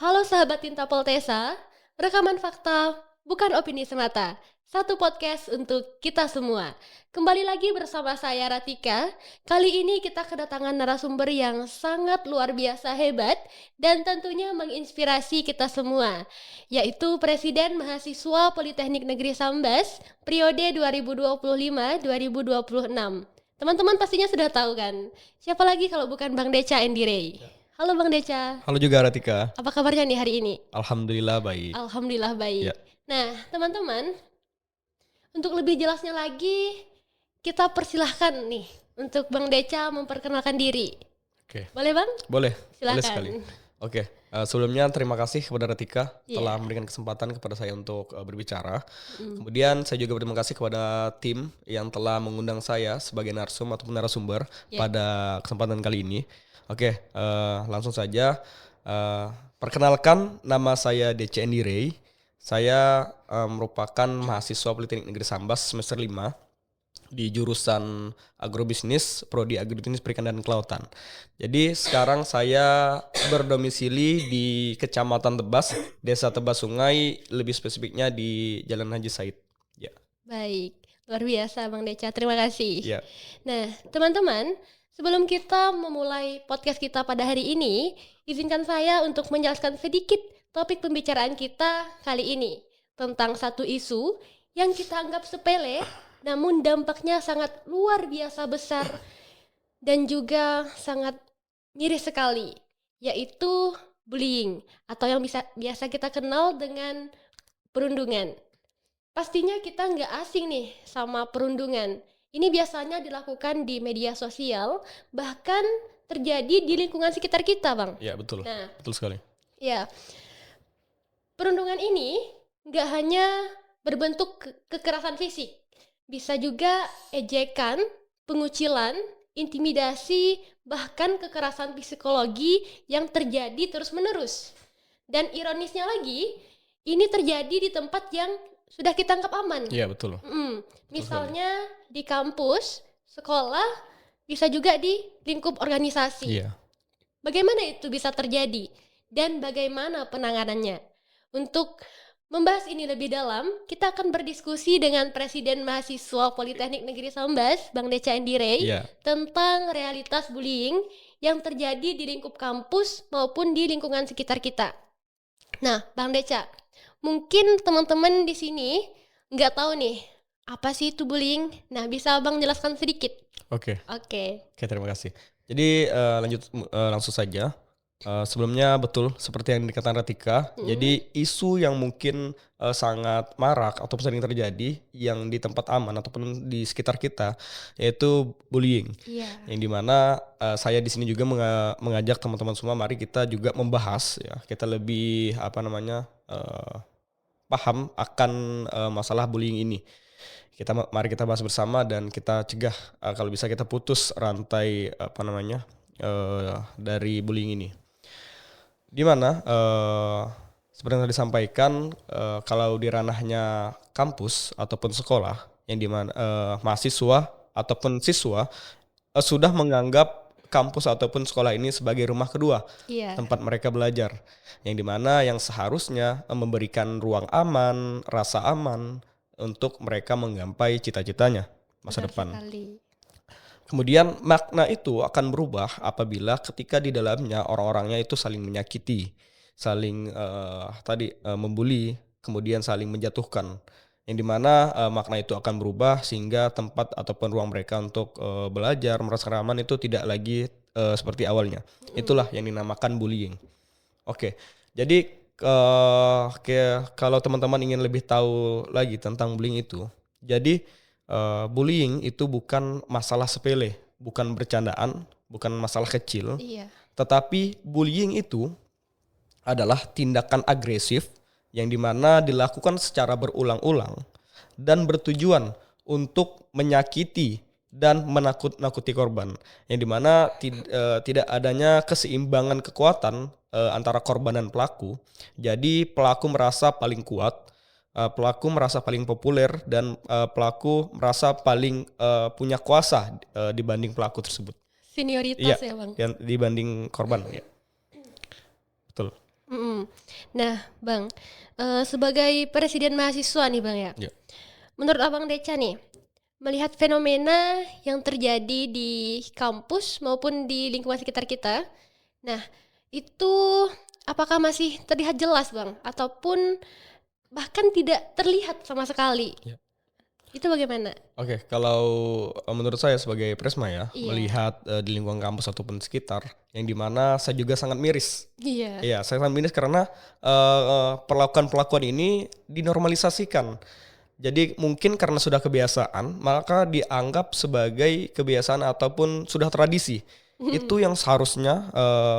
Halo sahabat Tinta Poltesa, rekaman fakta bukan opini semata. Satu podcast untuk kita semua. Kembali lagi bersama saya Ratika. Kali ini kita kedatangan narasumber yang sangat luar biasa hebat dan tentunya menginspirasi kita semua, yaitu Presiden Mahasiswa Politeknik Negeri Sambas periode 2025-2026. Teman-teman pastinya sudah tahu kan? Siapa lagi kalau bukan Bang Deca Endirey. Halo Bang Deca. Halo juga Ratika. Apa kabarnya nih hari ini? Alhamdulillah baik. Alhamdulillah baik. Ya, Nah, teman-teman, untuk lebih jelasnya lagi, kita persilahkan nih untuk Bang Deca memperkenalkan diri. oke. Boleh Bang? Boleh Silakan. sekali. Oke, sebelumnya terima kasih kepada Ratika Iya. telah memberikan kesempatan kepada saya untuk berbicara. Kemudian saya juga berterima kasih kepada tim yang telah mengundang saya sebagai narsum ataupun narasumber Ya. pada kesempatan kali ini. Oke, langsung saja. Perkenalkan, nama saya DC Endirey. Saya merupakan mahasiswa Politeknik Negeri Sambas semester 5 di jurusan agrobisnis, prodi agribisnis perikanan dan kelautan. Jadi sekarang saya berdomisili di Kecamatan Tebas, Desa Tebas Sungai, lebih spesifiknya di Jalan Haji Said. Ya, Baik, luar biasa Bang Deca, terima kasih. ya. Nah, teman-teman, sebelum kita memulai podcast kita pada hari ini, izinkan saya untuk menjelaskan sedikit topik pembicaraan kita kali ini tentang satu isu yang kita anggap sepele, namun dampaknya sangat luar biasa besar dan juga sangat miris sekali, yaitu bullying atau yang biasa kita kenal dengan perundungan. Pastinya kita nggak asing nih sama perundungan. Ini biasanya dilakukan di media sosial, bahkan terjadi di lingkungan sekitar kita, Bang. Ya, betul. Nah, Betul sekali. ya, perundungan ini nggak hanya berbentuk kekerasan fisik, bisa juga ejekan, pengucilan, intimidasi, bahkan kekerasan psikologi yang terjadi terus-menerus. Dan ironisnya lagi, ini terjadi di tempat yang sudah kita anggap aman. Ya, betul. Misalnya di kampus, sekolah, bisa juga di lingkup organisasi. Iya. Bagaimana itu bisa terjadi dan bagaimana penanganannya? Untuk membahas ini lebih dalam, kita akan berdiskusi dengan Presiden Mahasiswa Politeknik Negeri Sambas, Bang Deca Endirey, Iya. tentang realitas bullying yang terjadi di lingkup kampus maupun di lingkungan sekitar kita. Nah, Bang Deca, mungkin teman-teman di sini nggak tahu nih, apa sih itu bullying? Nah, bisa Bang jelaskan sedikit? Oke. Oke. Oke, terima kasih. Jadi langsung saja. Sebelumnya betul seperti yang dikatakan Ratika. Jadi isu yang mungkin sangat marak ataupun sering terjadi yang di tempat aman ataupun di sekitar kita yaitu bullying. Iya. Yang dimana saya di sini juga mengajak teman-teman semua, mari kita juga membahas ya, kita lebih paham akan masalah bullying ini. Mari kita bahas bersama dan kita cegah, kalau bisa kita putus rantai dari bullying ini. Di mana seperti yang tadi disampaikan, kalau di ranahnya kampus ataupun sekolah, yang dimana mahasiswa ataupun siswa sudah menganggap kampus ataupun sekolah ini sebagai rumah kedua, Iya. tempat mereka belajar, yang dimana yang seharusnya memberikan ruang aman, rasa aman untuk mereka menggapai cita-citanya masa Benar depan. sekali. Kemudian makna itu akan berubah apabila ketika di dalamnya orang-orangnya itu saling menyakiti, saling membuli, kemudian saling menjatuhkan. Yang dimana makna itu akan berubah sehingga tempat ataupun ruang mereka untuk belajar, merasa aman itu tidak lagi seperti awalnya. Itulah yang dinamakan bullying. Oke, jadi kalau teman-teman ingin lebih tahu lagi tentang bullying itu, jadi bullying itu bukan masalah sepele, bukan bercandaan, bukan masalah kecil, Iya. tetapi bullying itu adalah tindakan agresif yang dimana dilakukan secara berulang-ulang dan bertujuan untuk menyakiti dan menakut-nakuti korban, yang dimana tidak adanya keseimbangan kekuatan antara korban dan pelaku. Jadi pelaku merasa paling kuat, pelaku merasa paling populer, dan pelaku merasa paling punya kuasa dibanding pelaku tersebut. Senioritas Iya, ya Bang. yang dibanding korban. Ya. Betul. Mm-mm. Nah, Bang, sebagai presiden mahasiswa nih Bang ya, Ya. menurut Abang Deca nih, melihat fenomena yang terjadi di kampus maupun di lingkungan sekitar kita, nah itu apakah masih terlihat jelas Bang? Ataupun bahkan tidak terlihat sama sekali? Ya. Itu bagaimana? Oke, kalau menurut saya sebagai Presma ya, Iya, melihat di lingkungan kampus ataupun sekitar, yang dimana saya juga sangat miris. iya, Iya, saya sangat miris karena perlakuan-perlakuan ini dinormalisasikan. Jadi mungkin karena sudah kebiasaan, maka dianggap sebagai kebiasaan ataupun sudah tradisi. Itu yang seharusnya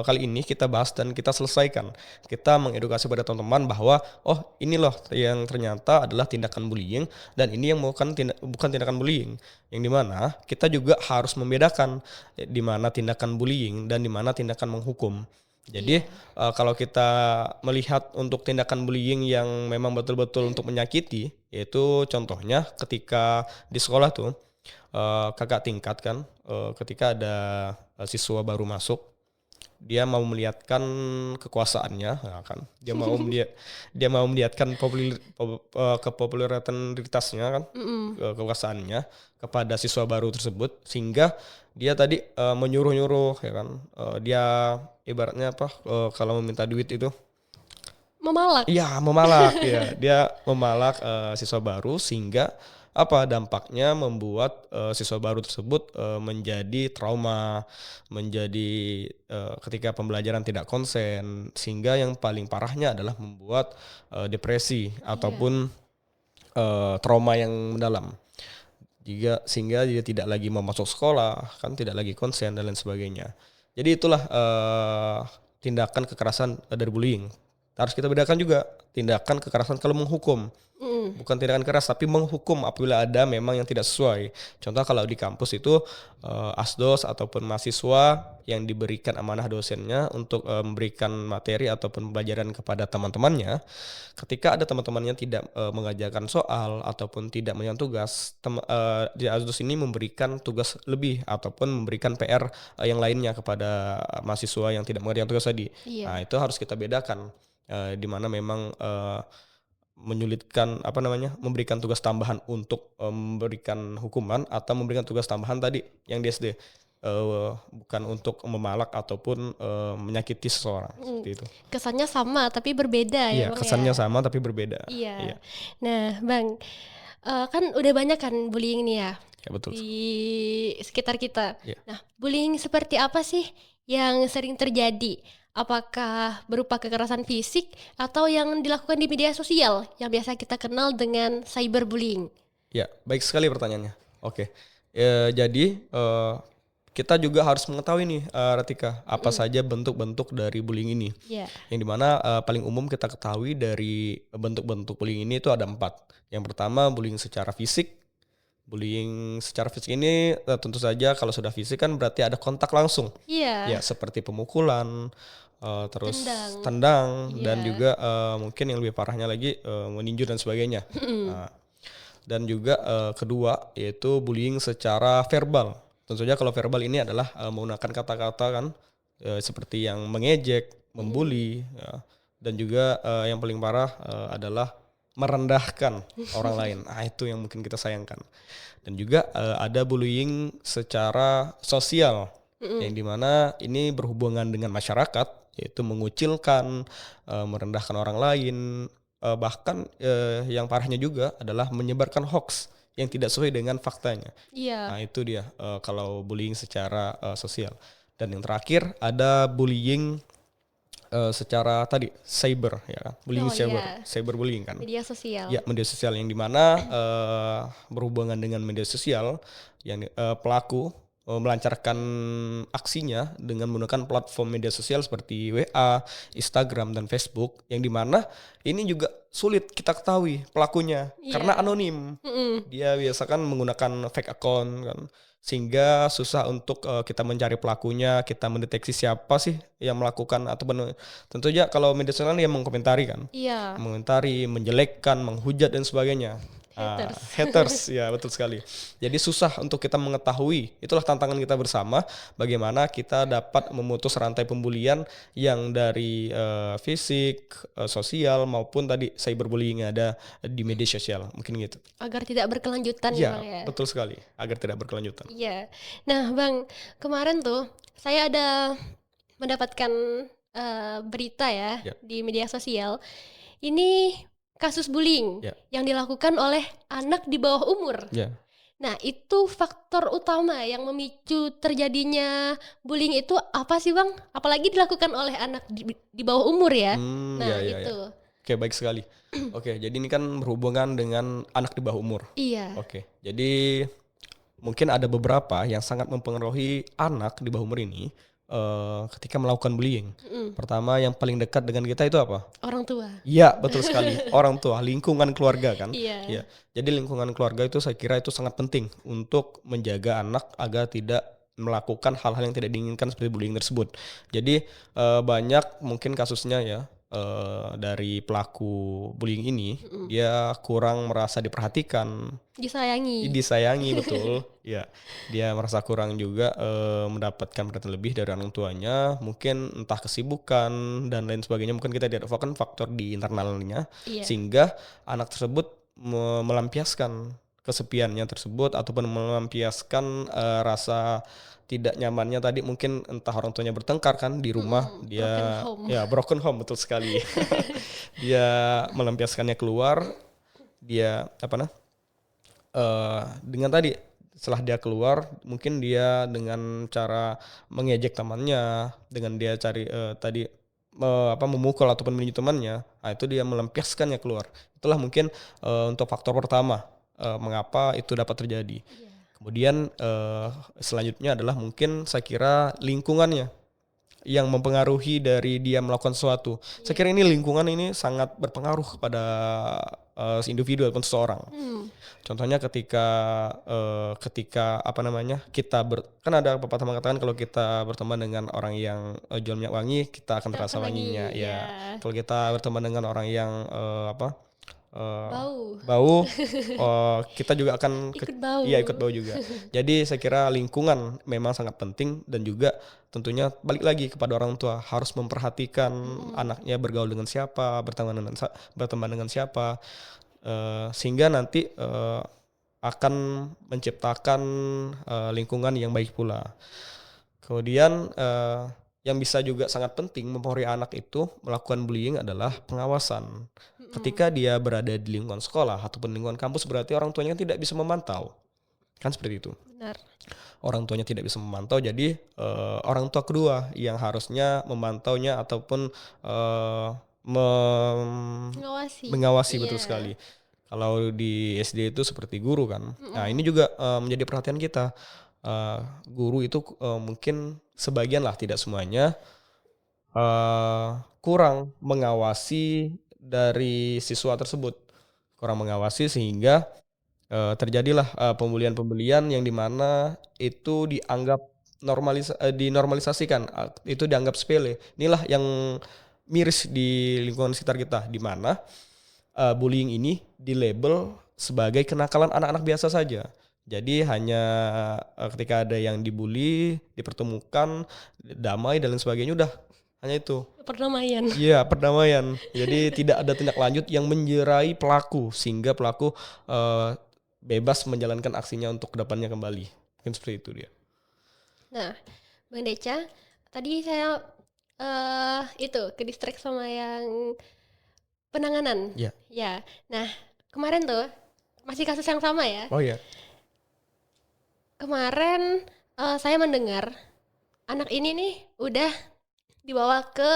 kali ini kita bahas dan kita selesaikan. Kita mengedukasi pada teman-teman bahwa oh ini loh yang ternyata adalah tindakan bullying dan ini yang bukan tindakan bullying. Yang dimana kita juga harus membedakan di mana tindakan bullying dan di mana tindakan menghukum. Jadi iya, kalau kita melihat untuk tindakan bullying yang memang betul-betul untuk menyakiti, yaitu contohnya ketika di sekolah tuh kakak tingkat kan, ketika ada siswa baru masuk, dia mau melihatkan kekuasaannya, ya kan? Dia mau melihatkan kepopularitasnya kan, mm-mm. kekuasaannya kepada siswa baru tersebut sehingga dia tadi menyuruh-nyuruh ya kan. Dia ibaratnya apa? Kalau meminta duit itu Memalak. iya, memalak ya. Dia memalak siswa baru sehingga apa dampaknya membuat siswa baru tersebut menjadi trauma, menjadi ketika pembelajaran tidak konsen sehingga yang paling parahnya adalah membuat depresi Iya, ataupun trauma yang mendalam. Sehingga dia tidak lagi mau masuk sekolah, kan tidak lagi konsen dan lain sebagainya. Jadi itulah tindakan kekerasan dari bullying. Harus kita bedakan juga tindakan kekerasan kalau menghukum. mm-mm. Bukan tindakan keras tapi menghukum apabila ada memang yang tidak sesuai. Contoh kalau di kampus itu asdos ataupun mahasiswa yang diberikan amanah dosennya untuk memberikan materi ataupun pembelajaran kepada teman-temannya. Ketika ada teman-temannya tidak mengajarkan soal ataupun tidak mengerjakan tugas, di asdos ini memberikan tugas lebih ataupun memberikan PR yang lainnya kepada mahasiswa yang tidak mengerjakan tugas tadi. Iya, Nah, itu harus kita bedakan di mana memang menyulitkan apa namanya memberikan tugas tambahan untuk memberikan hukuman atau memberikan tugas tambahan tadi yang di SD bukan untuk memalak ataupun menyakiti seseorang mm. seperti itu. Kesannya sama tapi berbeda ya Iya, Bang ya. kesannya sama tapi berbeda. Iya. Iya, Nah, Bang, kan udah banyak kan bullying nih ya ya betul. di sekitar kita. Iya. Nah, bullying seperti apa sih yang sering terjadi? Apakah berupa kekerasan fisik atau yang dilakukan di media sosial yang biasa kita kenal dengan cyberbullying? Ya, baik sekali pertanyaannya. Oke. Jadi kita juga harus mengetahui nih Ratika, apa Mm-mm. saja bentuk-bentuk dari bullying ini. Iya, Yang dimana paling umum kita ketahui dari bentuk-bentuk bullying ini itu ada 4. Yang pertama bullying secara fisik. Bullying secara fisik ini tentu saja kalau sudah fisik kan berarti ada kontak langsung. iya, Ya seperti pemukulan, terus tendang, tendang dan iya, juga mungkin yang lebih parahnya lagi meninju dan sebagainya. Nah, dan juga kedua yaitu bullying secara verbal. Tentu saja kalau verbal ini adalah menggunakan kata-kata kan seperti yang mengejek, membuli, ya. Dan juga yang paling parah adalah merendahkan orang lain. Nah, itu yang mungkin kita sayangkan. Dan juga ada bullying secara sosial yang Mm-mm. dimana ini berhubungan dengan masyarakat, yaitu mengucilkan, merendahkan orang lain, bahkan yang parahnya juga adalah menyebarkan hoax yang tidak sesuai dengan faktanya. Iya. Nah itu dia kalau bullying secara sosial. Dan yang terakhir ada bullying secara tadi cyber ya kan, bullying Oh cyber, iya, cyberbullying kan. media sosial. Ya, media sosial yang dimana berhubungan dengan media sosial yang pelaku melancarkan aksinya dengan menggunakan platform media sosial seperti WA, Instagram dan Facebook yang dimana ini juga sulit kita ketahui pelakunya karena Iya. anonim. Mm-mm. Dia biasa kan menggunakan fake account kan sehingga susah untuk kita mencari pelakunya, kita mendeteksi siapa sih yang melakukan atau tentu aja kalau media sosial dia mengkomentari kan Iya. mengomentari, menjelekkan, menghujat dan sebagainya. Haters. Haters, ya betul sekali. Jadi susah untuk kita mengetahui. Itulah tantangan kita bersama, bagaimana kita dapat memutus rantai pembulian yang dari fisik, sosial maupun tadi cyberbullying yang ada di media sosial, mungkin gitu. Agar tidak berkelanjutan ya Ya, Bang ya. betul sekali. Agar tidak berkelanjutan. Iya. Nah, Bang, kemarin tuh saya ada mendapatkan berita ya Ya. di media sosial. Ini kasus bullying Ya. yang dilakukan oleh anak di bawah umur. Ya. Nah, itu faktor utama yang memicu terjadinya bullying itu apa sih, Bang? Apalagi dilakukan oleh anak di bawah umur ya. Nah, Ya, ya, itu. ya. Oke, baik sekali. Oke, jadi ini kan berhubungan dengan anak di bawah umur. Iya. Oke, jadi mungkin ada beberapa yang sangat mempengaruhi anak di bawah umur ini ketika melakukan bullying. Pertama, yang paling dekat dengan kita itu apa? Orang tua. Iya, betul sekali. Orang tua, lingkungan keluarga kan. Iya. Iya. Jadi lingkungan keluarga itu saya kira itu sangat penting untuk menjaga anak agar tidak melakukan hal-hal yang tidak diinginkan seperti bullying tersebut. Jadi banyak mungkin kasusnya ya dari pelaku bullying ini dia kurang merasa diperhatikan, Disayangi. betul. Ya, dia merasa kurang juga mendapatkan perhatian lebih dari orang tuanya, mungkin entah kesibukan dan lain sebagainya. Mungkin kita tidak tahu faktor di internalnya, Iya. sehingga anak tersebut melampiaskan kesepiannya tersebut ataupun melampiaskan rasa tidak nyamannya tadi, mungkin entah orang tuanya bertengkar kan di rumah, dia broken home. ya broken home, betul sekali. Dia melampiaskannya keluar, dia dengan tadi setelah dia keluar mungkin dia dengan cara mengejek temannya, dengan dia cari memukul ataupun menunjuk temannya, itu dia melampiaskannya keluar. Itulah mungkin untuk faktor pertama mengapa itu dapat terjadi. Kemudian selanjutnya adalah mungkin saya kira lingkungannya yang mempengaruhi dari dia melakukan sesuatu. Saya kira ini lingkungan ini sangat berpengaruh kepada individu ataupun seseorang. Contohnya ketika kita kan ada pepatah mengatakan kalau kita berteman dengan orang yang jual minyak wangi, kita akan terasa wanginya. Iya. Ya. Kalau kita berteman dengan orang yang Bau. kita juga akan Ikut bau. Iya, ikut bau juga. Jadi saya kira lingkungan memang sangat penting, dan juga tentunya balik lagi kepada orang tua harus memperhatikan anaknya bergaul dengan siapa, berteman dengan siapa, sehingga nanti akan menciptakan lingkungan yang baik pula. Kemudian yang bisa juga sangat penting mempengaruhi anak itu melakukan bullying adalah pengawasan. Ketika dia berada di lingkungan sekolah ataupun lingkungan kampus, berarti orang tuanya kan tidak bisa memantau. Kan seperti itu. Benar. Orang tuanya tidak bisa memantau, jadi orang tua kedua yang harusnya memantaunya ataupun mengawasi. Iya. Betul sekali. Kalau di SD itu seperti guru kan. Nah, ini juga menjadi perhatian kita. Guru itu mungkin sebagian lah, tidak semuanya, kurang mengawasi dari siswa tersebut, kurang mengawasi sehingga terjadilah pembulian-pembulian yang dimana itu dianggap dinormalisasikan, itu dianggap sepele. Inilah yang miris di lingkungan sekitar kita, di mana bullying ini dilabel sebagai kenakalan anak-anak biasa saja. Jadi hanya ketika ada yang dibully, dipertemukan, damai dan lain sebagainya, udah hanya itu. Perdamaian. Iya, perdamaian. Jadi tidak ada tindak lanjut yang menjerai pelaku sehingga pelaku bebas menjalankan aksinya untuk kedepannya kembali. Mungkin seperti itu dia. Nah, Bang Deca, tadi saya ke distract sama yang penanganan. Iya. Ya. Nah, kemarin tuh masih kasus yang sama ya. Oh iya. Kemarin saya mendengar anak ini nih udah dibawa ke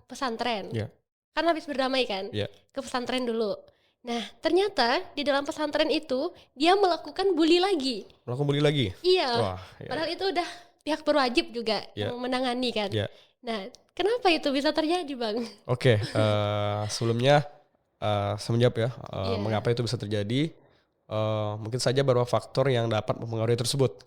pesantren. Iya. Kan habis berdamai kan? Iya. Ke pesantren dulu. Nah, ternyata di dalam pesantren itu dia melakukan bully lagi. Melakukan bully lagi? Iya. Wah, ya. Padahal itu udah pihak berwajib juga yang menangani kan. Iya. Nah, kenapa itu bisa terjadi, Bang? Oke, sebelumnya saya menjawab ya, Iya. mengapa itu bisa terjadi. Mungkin saja beberapa faktor yang dapat mempengaruhi tersebut.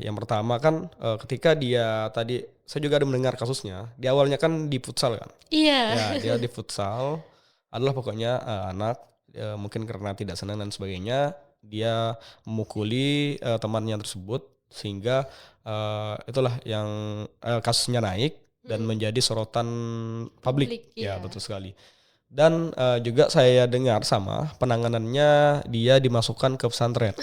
Yang pertama kan ketika dia tadi, saya juga ada mendengar kasusnya, di awalnya kan di futsal kan. Iya. Ya, dia di futsal adalah pokoknya anak mungkin karena tidak senang dan sebagainya, dia memukuli temannya tersebut sehingga itulah yang kasusnya naik dan menjadi sorotan publik. Publik, Ya, iya. betul sekali. Dan juga saya dengar sama penanganannya dia dimasukkan ke pesantren.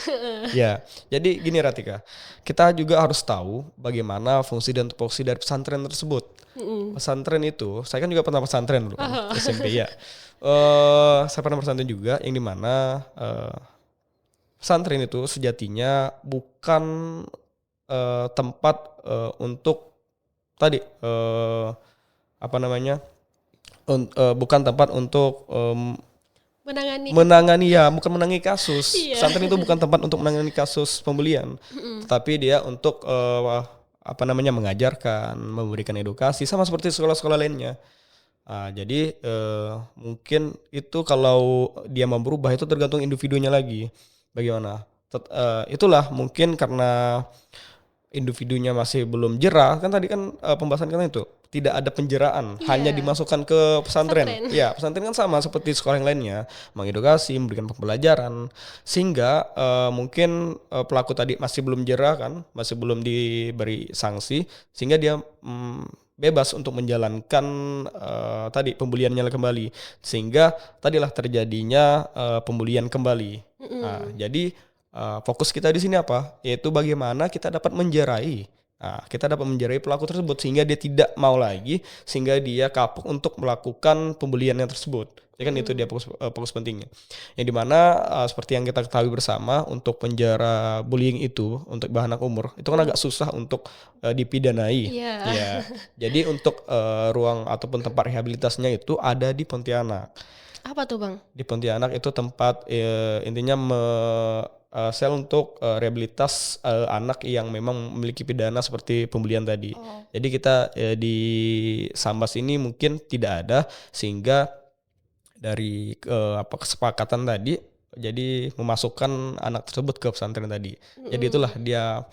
Ya, jadi gini Ratika, kita juga harus tahu bagaimana fungsi dan tupoksi dari pesantren tersebut. Pesantren itu, saya kan juga pernah pesantren dulu kan, SMP ya. Saya pernah pesantren juga, yang dimana pesantren itu sejatinya bukan tempat untuk tadi apa namanya, bukan tempat untuk Menangani menangani, ya bukan menangani kasus. Iya. Pesantren itu bukan tempat untuk menangani kasus pembelian, tetapi dia untuk apa namanya, mengajarkan, memberikan edukasi sama seperti sekolah-sekolah lainnya. Jadi mungkin itu kalau dia mau berubah itu tergantung individunya lagi bagaimana. Itulah mungkin karena individunya masih belum jera, kan tadi kan pembahasan kan itu tidak ada penjeraan, hanya Iya. dimasukkan ke pesantren. Pesantren. Ya, pesantren kan sama seperti sekolah yang lainnya, mengedukasi, memberikan pembelajaran, sehingga mungkin pelaku tadi masih belum jera kan, masih belum diberi sanksi, sehingga dia bebas untuk menjalankan tadi pembuliannya kembali, sehingga tadilah terjadinya pembulian kembali. Jadi fokus kita di sini apa? Yaitu bagaimana kita dapat menjerai. Kita dapat menjerai pelaku tersebut sehingga dia tidak mau lagi, sehingga dia kapok untuk melakukan pembuliannya tersebut. Ya kan, itu dia fokus pentingnya. Yang dimana seperti yang kita ketahui bersama, untuk penjara bullying itu untuk anak umur itu kan agak susah untuk dipidanai. Iya. Ya. Jadi untuk ruang ataupun tempat rehabilitasinya itu ada di Pontianak. Apa tuh Bang? Di Pontianak itu tempat intinya sel untuk rehabilitas anak yang memang memiliki pidana seperti pembulian tadi. Jadi kita di Sambas ini mungkin tidak ada, sehingga dari kesepakatan tadi jadi memasukkan anak tersebut ke pesantren tadi. Jadi itulah dia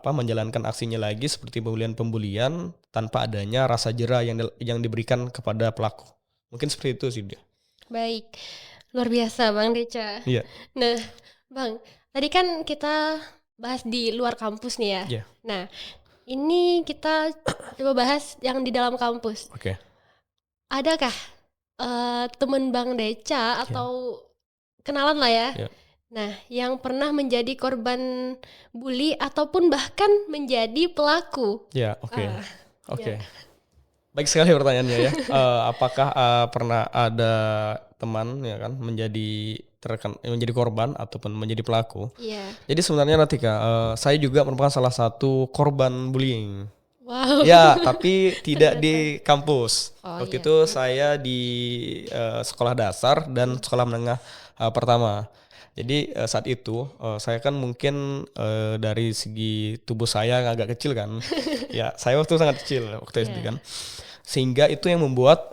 menjalankan aksinya lagi seperti pembulian-pembulian tanpa adanya rasa jera yang diberikan kepada pelaku. Mungkin seperti itu sih dia. Baik. Luar biasa Bang Deca. Iya. Nah, Bang, tadi kan kita bahas di luar kampus nih ya. Iya. Nah, ini kita coba bahas yang di dalam kampus. Oke. Adakah teman Bang Deca atau kenalan lah ya? Iya. Nah, yang pernah menjadi korban bully ataupun bahkan menjadi pelaku? Ya, oke. Oke. ya. Baik sekali pertanyaannya ya. Apakah pernah ada teman ya kan menjadi korban ataupun menjadi pelaku? Iya. Jadi sebenarnya Natika, saya juga merupakan salah satu korban bullying. Wow. Ya, tapi tidak di kampus. Waktu iya. itu saya di sekolah dasar dan sekolah menengah pertama. Jadi saat itu saya kan mungkin dari segi tubuh saya yang agak kecil kan. Ya, saya waktu sangat kecil waktu SD kan. Sehingga itu yang membuat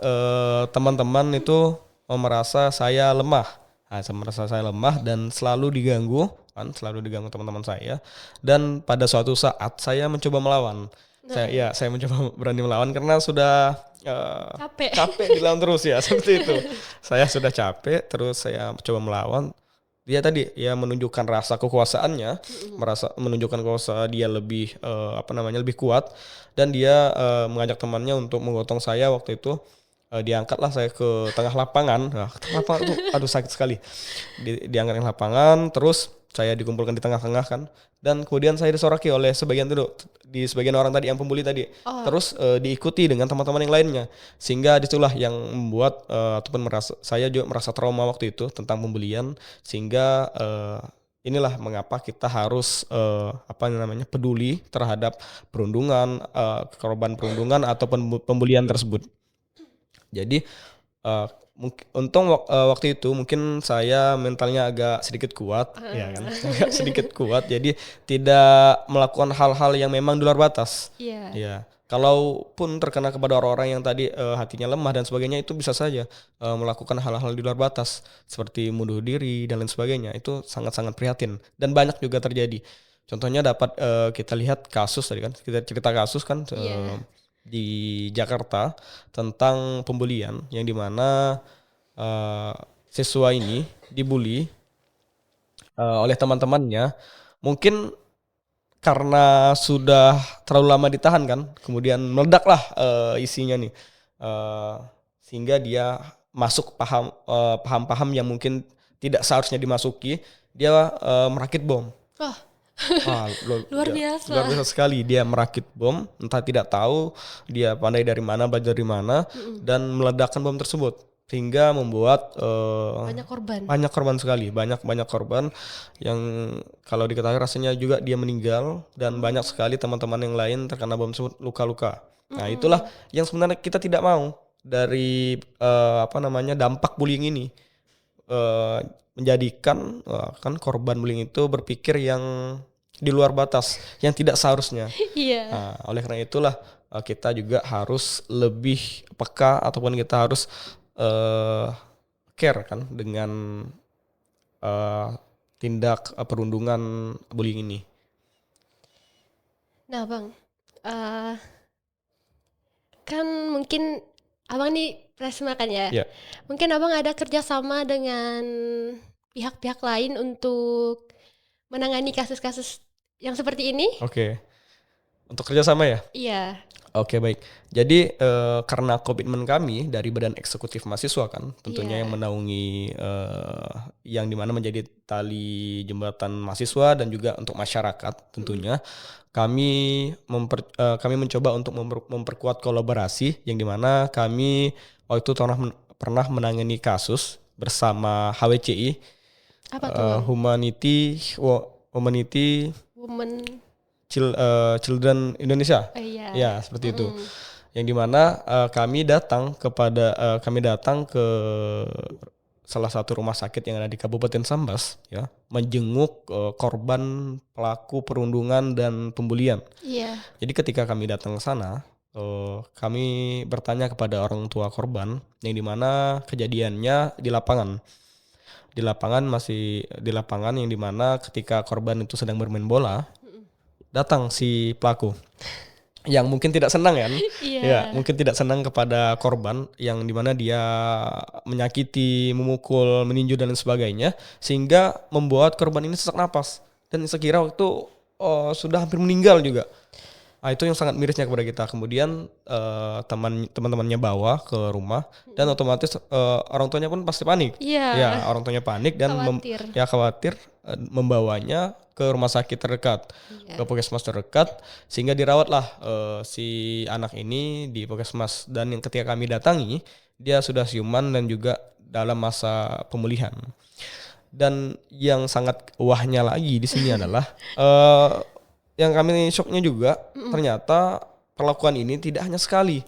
teman-teman itu merasa saya lemah. Saya merasa saya lemah dan selalu diganggu teman-teman saya. Dan pada suatu saat saya mencoba melawan. Saya mencoba berani melawan karena sudah capek dilawan terus ya, seperti itu. Saya sudah capek, terus saya coba melawan. Dia tadi ya menunjukkan rasa kekuasaannya, menunjukkan kuasa dia lebih lebih kuat, dan dia mengajak temannya untuk menggotong saya waktu itu. Diangkatlah saya ke tengah lapangan. Lapangan itu aduh sakit sekali. Diangkat ke lapangan, terus saya dikumpulkan di tengah-tengah kan, dan kemudian saya disoraki oleh sebagian orang tadi yang pembuli tadi. Terus diikuti dengan teman-teman yang lainnya, sehingga disitulah yang membuat ataupun saya juga merasa trauma waktu itu tentang pembelian, sehingga inilah mengapa kita harus peduli terhadap perundungan, korban perundungan ataupun pembulian tersebut. Jadi waktu itu mungkin saya mentalnya agak sedikit kuat, ya kan, agak sedikit kuat. Jadi tidak melakukan hal-hal yang memang di luar batas. Iya. Ya, kalaupun terkena kepada orang-orang yang tadi hatinya lemah dan sebagainya, itu bisa saja melakukan hal-hal di luar batas seperti bunuh diri dan lain sebagainya. Itu sangat-sangat prihatin dan banyak juga terjadi. Contohnya dapat kita lihat kasus tadi kan, kita cerita kasus kan. Di Jakarta tentang pembulian yang dimana siswa ini dibully oleh teman-temannya, mungkin karena sudah terlalu lama ditahan kan, kemudian meledaklah isinya nih. Eh, Sehingga dia masuk paham-paham yang mungkin tidak seharusnya dimasuki, dia merakit bom. Oh, luar Luar biasa. biasa sekali, dia merakit bom, entah tidak tahu dia pandai dari mana, belajar dari mana, dan meledakkan bom tersebut sehingga membuat Banyak korban. banyak korban sekali, banyak korban yang kalau diketahui rasanya juga dia meninggal, dan banyak sekali teman-teman yang lain terkena bom tersebut luka-luka. Nah, itulah yang sebenarnya kita tidak mau dari dampak bullying ini, eh, menjadikan kan korban bullying itu berpikir yang di luar batas, yang tidak seharusnya. Iya. Nah, oleh karena itulah kita juga harus lebih peka, ataupun kita harus care kan dengan eh, tindak perundungan bullying ini. Nah, Bang, eh kan mungkin Abang nih Presma kan ya? Ya, Mungkin Abang ada kerjasama dengan pihak-pihak lain untuk menangani kasus-kasus yang seperti ini? oke. Untuk kerjasama ya. Iya. Oke, baik. Jadi karena komitmen kami dari Badan Eksekutif Mahasiswa kan, tentunya yang Iya. menaungi yang dimana menjadi tali jembatan mahasiswa dan juga untuk masyarakat tentunya, kami mencoba untuk memperkuat kolaborasi yang dimana kami waktu itu pernah menangani kasus bersama HWCI, Apa tuh, Bang? Humanity Women. Children Indonesia. Iya. Ya, seperti itu. Yang dimana kami datang ke salah satu rumah sakit yang ada di Kabupaten Sambas, ya, menjenguk korban pelaku perundungan dan pembulian. Iya. Jadi ketika kami datang ke sana, kami bertanya kepada orang tua korban, yang dimana kejadiannya di lapangan. Di lapangan yang dimana ketika korban itu sedang bermain bola, datang si pelaku yang mungkin tidak senang kan, Iya. ya mungkin tidak senang kepada korban yang dimana dia menyakiti, memukul, meninju dan lain sebagainya, sehingga membuat korban ini sesak napas dan sekira waktu sudah hampir meninggal juga. Nah, itu yang sangat mirisnya kepada kita. Kemudian teman-temannya bawa ke rumah, dan otomatis orang tuanya pun pasti panik. Iya. Ya, orang tuanya panik dan Khawatir. membawanya ke rumah sakit terdekat, Iya. ke puskesmas terdekat, sehingga dirawatlah si anak ini di puskesmas. Dan yang ketika kami datangi, dia sudah siuman dan juga dalam masa pemulihan. Dan yang sangat wahnya lagi di sini adalah yang kami shocknya juga, ternyata perlakuan ini tidak hanya sekali,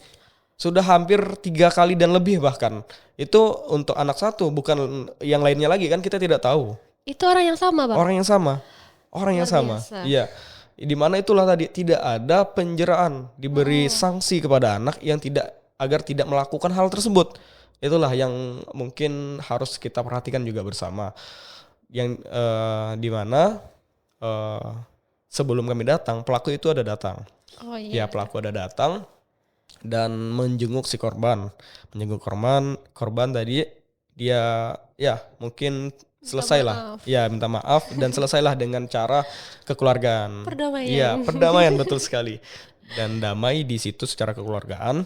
sudah hampir 3 kali dan lebih bahkan. Itu untuk anak satu, bukan yang lainnya lagi kan, kita tidak tahu. Itu orang yang sama, Bang? Orang yang sama. Luar biasa. Iya. Di mana itulah tadi tidak ada penjeraan, diberi sanksi kepada anak yang agar tidak melakukan hal tersebut. Itulah yang mungkin harus kita perhatikan juga bersama. Yang di mana sebelum kami datang, pelaku itu ada datang. Oh Ya, iya. pelaku ada datang dan menjenguk si korban. Korban tadi dia ya mungkin selesailah. Ya, minta maaf dan selesailah dengan cara kekeluargaan. Perdamaian. Iya, perdamaian betul sekali. Dan damai di situ secara kekeluargaan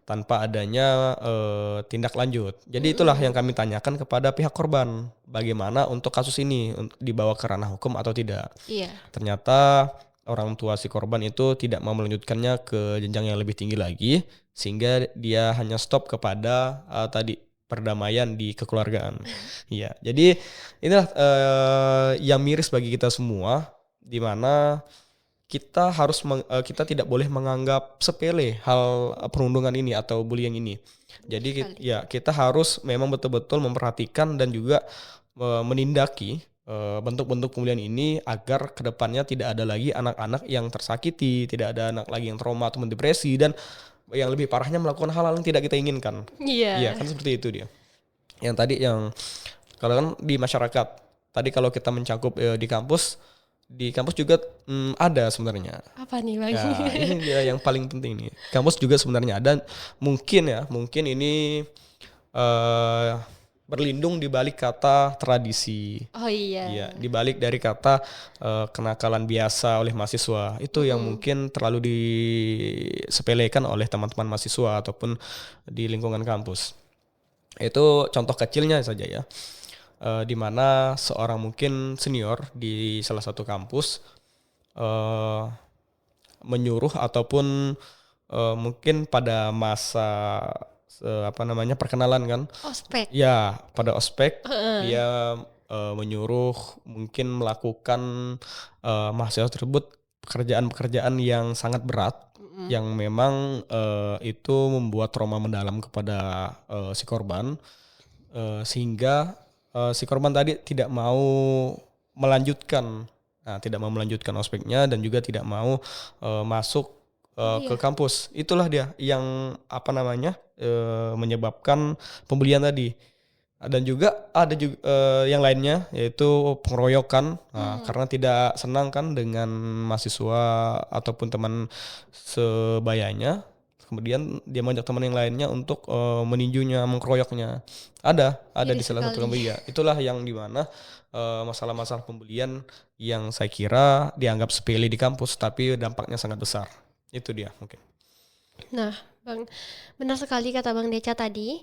tanpa adanya tindak lanjut. Jadi itulah yang kami tanyakan kepada pihak korban, bagaimana untuk kasus ini dibawa ke ranah hukum atau tidak. Iya. Ternyata orang tua si korban itu tidak mau melanjutkannya ke jenjang yang lebih tinggi lagi, sehingga dia hanya stop kepada tadi perdamaian di kekeluargaan. Iya, jadi inilah yang miris bagi kita semua, di mana kita tidak boleh menganggap sepele hal perundungan ini atau bullying ini. Jadi kita harus memang betul-betul memperhatikan dan juga menindaki bentuk-bentuk pembulian ini, agar kedepannya tidak ada lagi anak-anak yang tersakiti, tidak ada anak lagi yang trauma atau mendepresi, dan yang lebih parahnya melakukan hal-hal yang tidak kita inginkan. Iya. Iya, kan seperti itu dia. Yang tadi kalau kan di masyarakat, tadi kalau kita mencakup di kampus juga ada sebenarnya. Apa nih, Bang? Ya, ini dia yang paling penting nih. Kampus juga sebenarnya ada. Mungkin ini berlindung di balik kata tradisi. Oh iya. Iya, di balik dari kata kenakalan biasa oleh mahasiswa. Itu yang mungkin terlalu disepelekan oleh teman-teman mahasiswa ataupun di lingkungan kampus. Itu contoh kecilnya saja ya. Di mana seorang mungkin senior di salah satu kampus eh, menyuruh ataupun mungkin pada masa perkenalan kan. Ospek. Ya, pada ospek Heeh. dia menyuruh mungkin melakukan mahasiswa tersebut pekerjaan-pekerjaan yang sangat berat yang memang itu membuat trauma mendalam kepada si korban sehingga si korban tadi tidak mau melanjutkan tidak mau melanjutkan ospeknya dan juga tidak mau masuk ke Iya. kampus. Itulah dia yang menyebabkan pembelian tadi. Dan juga ada juga yang lainnya yaitu pengeroyokan karena tidak senang kan dengan mahasiswa ataupun teman sebayanya. Kemudian dia mengajak teman yang lainnya untuk meninjunya, mengkeroyoknya. Ada Iri di salah satu sekali. kampus ya. Itulah yang dimana masalah-masalah pembelian yang saya kira dianggap sepele di kampus tapi dampaknya sangat besar. Itu dia mungkin. Nah, Bang, benar sekali kata Bang Deca tadi.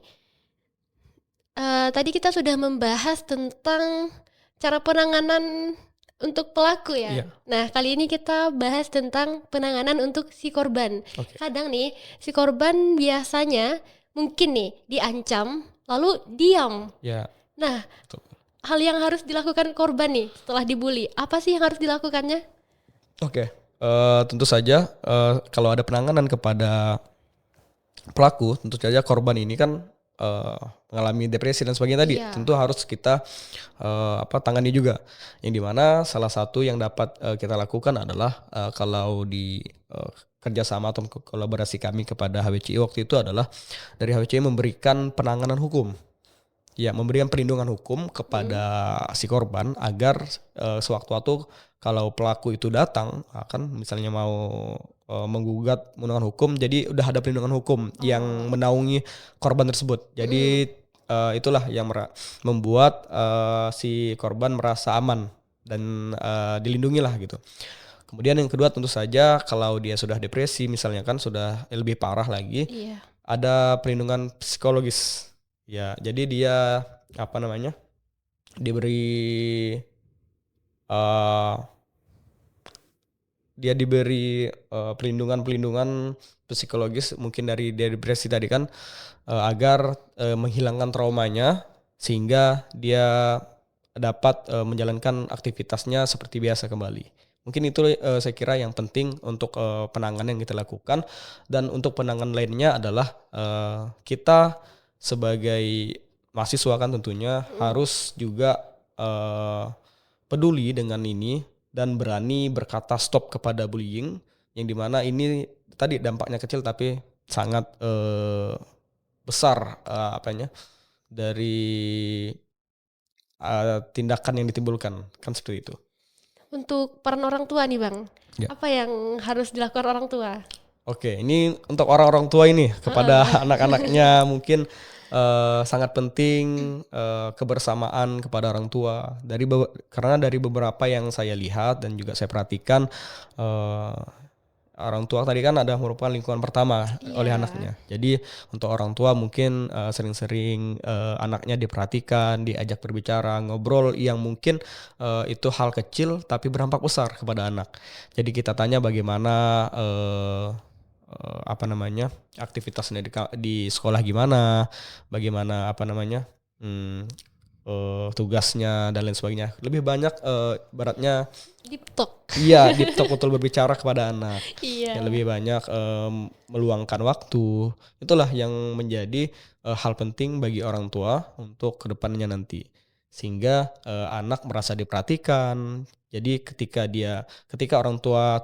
Tadi kita sudah membahas tentang cara penanganan untuk pelaku ya. Iya. Nah, kali ini kita bahas tentang penanganan untuk si korban. Oke. Kadang nih, si korban biasanya mungkin nih diancam lalu diam. Ya. Nah, Betul. hal yang harus dilakukan korban nih setelah dibully, apa sih yang harus dilakukannya? Oke. Tentu saja kalau ada penanganan kepada pelaku, tentu saja korban ini kan mengalami depresi dan sebagainya tadi, Iya. tentu harus kita tangani juga. Yang dimana salah satu yang dapat kita lakukan adalah kalau di kerjasama atau kolaborasi kami kepada HWCI waktu itu adalah dari HWCI memberikan penanganan hukum. Ya, memberikan perlindungan hukum kepada si korban agar sewaktu-waktu kalau pelaku itu datang akan misalnya mau menggugat menggunakan hukum, jadi udah ada perlindungan hukum yang menaungi korban tersebut. Jadi itulah yang membuat si korban merasa aman dan dilindungi lah gitu. Kemudian yang kedua tentu saja kalau dia sudah depresi misalnya kan sudah lebih parah lagi, Iya. ada perlindungan psikologis. Ya, jadi dia diberi uh, pelindungan psikologis mungkin dari depresi tadi kan agar menghilangkan traumanya sehingga dia dapat menjalankan aktivitasnya seperti biasa kembali. Mungkin itu saya kira yang penting untuk penanganan yang kita lakukan, dan untuk penanganan lainnya adalah kita sebagai mahasiswa kan tentunya harus juga peduli dengan ini dan berani berkata stop kepada bullying, yang dimana ini tadi dampaknya kecil tapi sangat besar dari tindakan yang ditimbulkan kan seperti itu. Untuk peran orang tua nih Bang, Ya. apa yang harus dilakukan orang tua? Oke, ini untuk orang-orang tua ini kepada anak-anaknya mungkin sangat penting kebersamaan kepada orang tua. Karena dari beberapa yang saya lihat dan juga saya perhatikan, orang tua tadi kan ada merupakan lingkungan pertama oleh Iya. anaknya. Jadi untuk orang tua mungkin sering-sering anaknya diperhatikan, diajak berbicara, ngobrol yang mungkin itu hal kecil tapi berdampak besar kepada anak. Jadi kita tanya bagaimana aktivitasnya di sekolah gimana, bagaimana tugasnya dan lain sebagainya. Lebih banyak baratnya Deep talk. iya deep talk, betul, berbicara kepada anak. Iya. Yang lebih banyak meluangkan waktu. Itulah yang menjadi hal penting bagi orang tua untuk kedepannya nanti, sehingga anak merasa diperhatikan. Jadi ketika orang tua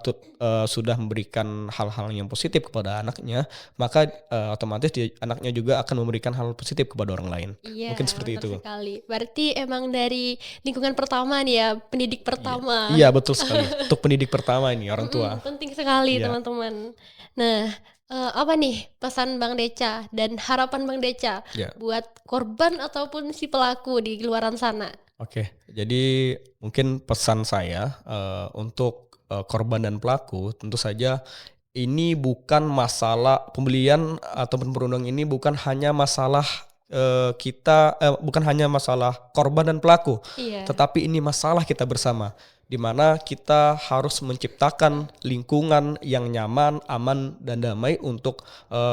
sudah memberikan hal-hal yang positif kepada anaknya, maka otomatis anaknya juga akan memberikan hal positif kepada orang lain. Iya, Mungkin seperti mantap itu. sekali. Berarti emang dari lingkungan pertama nih ya, pendidik pertama. Iya, betul sekali. Untuk pendidik pertama ini orang tua. Penting sekali Iya. teman-teman. Nah, Apa nih pesan Bang Deca dan harapan Bang Deca Ya. buat korban ataupun si pelaku di luaran sana? Oke, jadi mungkin pesan saya untuk korban dan pelaku tentu saja ini bukan masalah pembelian ataupun perundang ini bukan hanya masalah bukan hanya masalah korban dan pelaku, Iya. tetapi ini masalah kita bersama, di mana kita harus menciptakan lingkungan yang nyaman, aman, dan damai untuk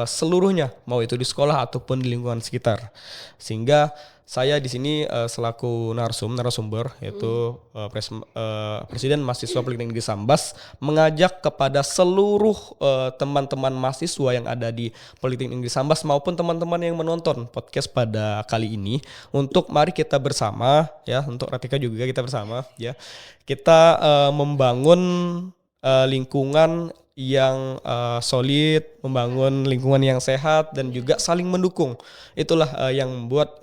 seluruhnya, mau itu di sekolah ataupun di lingkungan sekitar. Sehingga saya di sini selaku narasumber yaitu Presiden Mahasiswa Politeknik Negeri Sambas mengajak kepada seluruh teman-teman mahasiswa yang ada di Politeknik Negeri Sambas maupun teman-teman yang menonton podcast pada kali ini untuk mari kita bersama ya, untuk Ratika juga kita bersama ya. Kita membangun lingkungan yang solid, membangun lingkungan yang sehat dan juga saling mendukung. Itulah yang membuat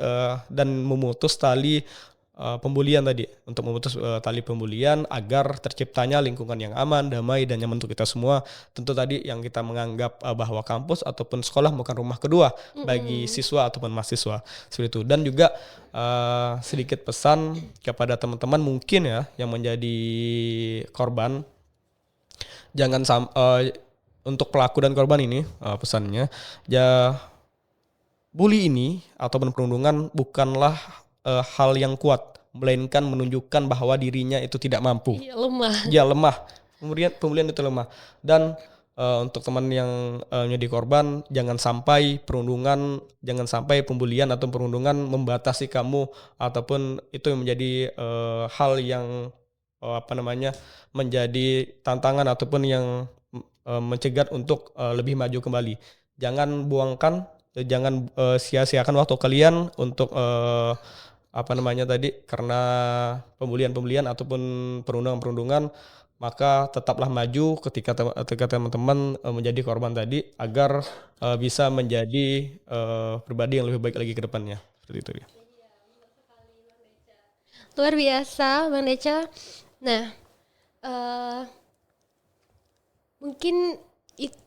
dan memutus tali pembulian tadi, untuk memutus tali pembulian agar terciptanya lingkungan yang aman, damai dan nyaman untuk kita semua. Tentu tadi yang kita menganggap bahwa kampus ataupun sekolah bukan rumah kedua bagi siswa ataupun mahasiswa seperti itu. Dan juga sedikit pesan kepada teman-teman mungkin ya yang menjadi korban, jangan untuk pelaku dan korban ini pesannya ya, bully ini ataupun perundungan bukanlah hal yang kuat, melainkan menunjukkan bahwa dirinya itu tidak mampu. Iya, lemah. Ya lemah. Pembulian itu lemah. Dan untuk teman yang menjadi korban, jangan sampai pembulian atau perundungan membatasi kamu ataupun itu menjadi hal yang menjadi tantangan ataupun yang mencegat untuk lebih maju kembali. Jangan sia-siakan waktu kalian untuk karena pembulian ataupun perundungan, maka tetaplah maju ketika teman-teman menjadi korban tadi agar bisa menjadi pribadi yang lebih baik lagi ke depannya. Seperti itu dia. Luar biasa Bang Deca. Nah, mungkin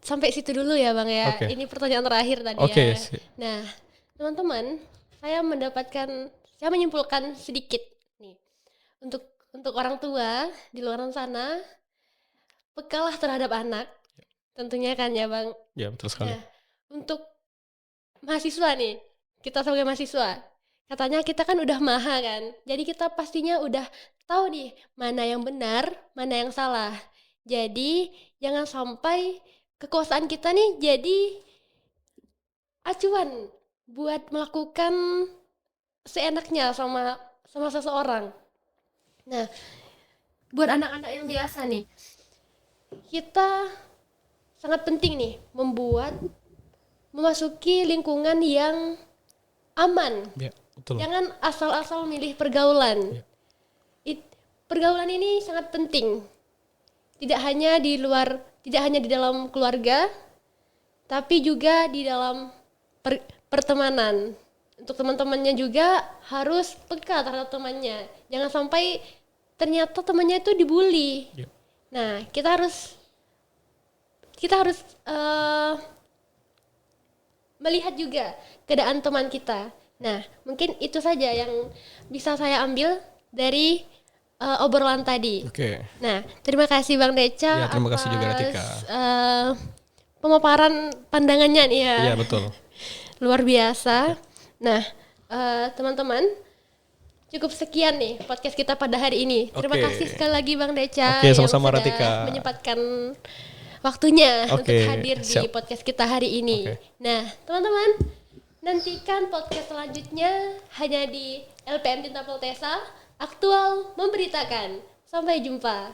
sampai situ dulu ya Bang ya. Oke. Ini pertanyaan terakhir tadi Oke, ya. Nah, teman-teman, saya menyimpulkan sedikit nih. Untuk orang tua di luar sana, pekalah terhadap anak. Tentunya kan ya Bang. Ya, betul sekali. Nah, untuk mahasiswa nih, kita sebagai mahasiswa, katanya kita kan udah maha kan. Jadi kita pastinya udah tahu nih mana yang benar, mana yang salah. Jadi jangan sampai kekuasaan kita nih jadi acuan buat melakukan seenaknya sama seseorang. Nah, buat anak-anak yang biasa nih, kita sangat penting nih memasuki lingkungan yang aman. Ya, betul. Jangan asal-asal milih pergaulan. Ya. Pergaulan ini sangat penting. Tidak hanya di dalam keluarga, tapi juga di dalam pertemanan. Untuk teman-temannya juga harus peka terhadap temannya. Jangan sampai ternyata temannya itu dibully. Ya. Nah, kita harus melihat juga keadaan teman kita. Nah, mungkin itu saja yang bisa saya ambil dari obrolan tadi. Oke. Nah, terima kasih Bang Deca Ya, terima kasih juga Ratika. Pemaparan pandangannya nih ya. Iya, betul. Luar biasa. Nah, teman-teman, cukup sekian nih podcast kita pada hari ini. Terima Oke. kasih sekali lagi Bang Deca Oke, yang sama-sama, sudah Ratika. menyempatkan waktunya Oke, untuk hadir di siap. podcast kita hari ini. Oke. Nah, teman-teman, nantikan podcast selanjutnya hanya di LPM Tinta Poltesa, aktual memberitakan. Sampai jumpa.